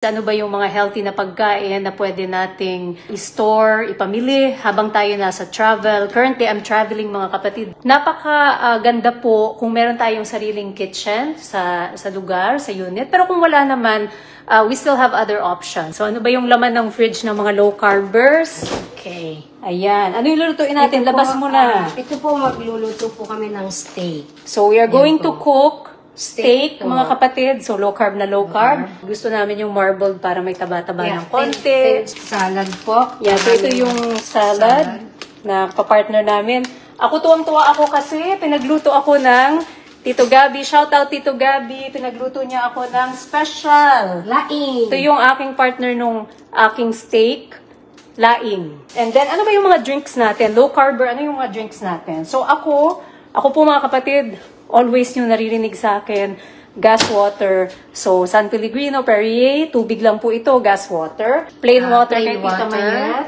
Ano ba yung mga healthy na pagkain na pwede nating i-store, ipamili habang tayo nasa travel. Currently, I'm traveling mga kapatid. Napaka-ganda po kung meron tayong sariling kitchen sa lugar, sa unit. Pero kung wala naman, we still have other options. So ano ba yung laman ng fridge ng mga low-carbers? Okay. Ayan. Ano yung lulutuin natin? Labas mo na. Ito po, magluluto po kami ng steak. So we are going to cook steak, po. mga kapatid. So, low carb na low carb. Gusto namin yung marbled para may taba-taba ng konti. Salad po. Yeah, so ito yung salad na kapartner namin. Ako tuwang-tuwa ako kasi pinagluto ako ng Tito Gabi. Shout out Tito Gabi. Pinagluto niya ako ng special laing. Ito yung aking partner nung aking steak. Laing. And then, ano ba yung mga drinks natin? Low carber, ano yung mga drinks natin? So, ako po mga kapatid, always yung naririnig sa akin, gas water. So, San Pellegrino, Perrier, tubig lang po ito, gas water. Plain water kay Tita Mayet.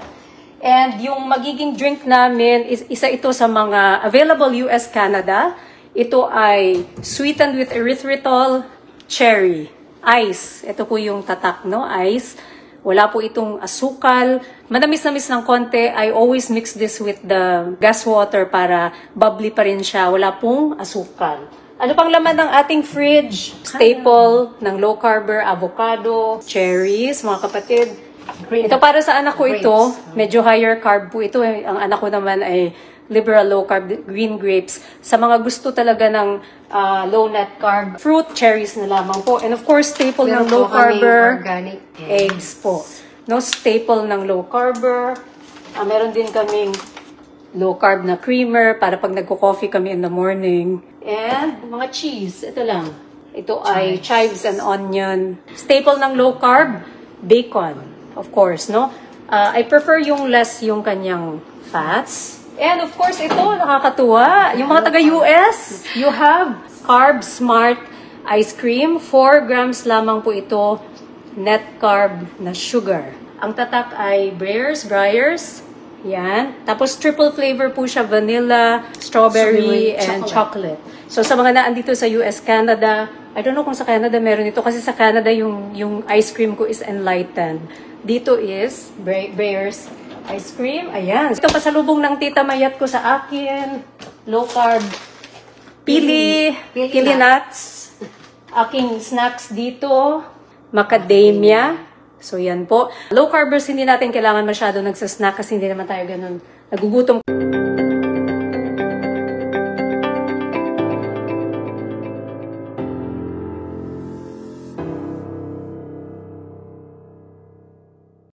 And yung magiging drink namin, isa ito sa mga available US, Canada. Ito ay sweetened with erythritol cherry. Ice. Ito po yung tatak, no? Ice. Wala po itong asukal. Manamis-namis ng konti. I always mix this with the gas water para bubbly pa rin siya. Wala pong asukal. Ano pang laman ng ating fridge? Staple ng low carber, avocado, cherries, mga kapatid. Ito para sa anak ko ito. Medyo higher carb po ito. Ang anak ko naman ay liberal low carb, green grapes. Sa mga gusto talaga ng low net carb, fruit, cherries na lamang po. And of course, staple ng low carber, organic eggs po. No, staple ng low carber. Meron din kaming low carb na creamer para pag nagko-coffee kami in the morning. And mga cheese, ito lang. Ito ay chives and onion. Staple ng low carb, bacon, of course, no? I prefer yung less yung kanyang fats. And of course, ito, nakakatuwa. Yung mga taga-US, you have Carb Smart ice cream. 4 grams lamang po ito, net carb na sugar. Ang tatak ay Breyers. Yan. Tapos triple flavor po siya, vanilla, strawberry, and chocolate. So sa mga naandito sa US, Canada, I don't know kung sa Canada meron ito kasi sa Canada yung ice cream ko is Enlightened. Dito is Breyers ice cream. Ayan. Ito pasalubong ng Tita Mayet ko sa akin. Low carb. Pili nuts. Aking snacks dito. Macadamia. So yan po. Low carbers, hindi natin kailangan masyado nagsasnack kasi hindi naman tayo ganun nagugutom.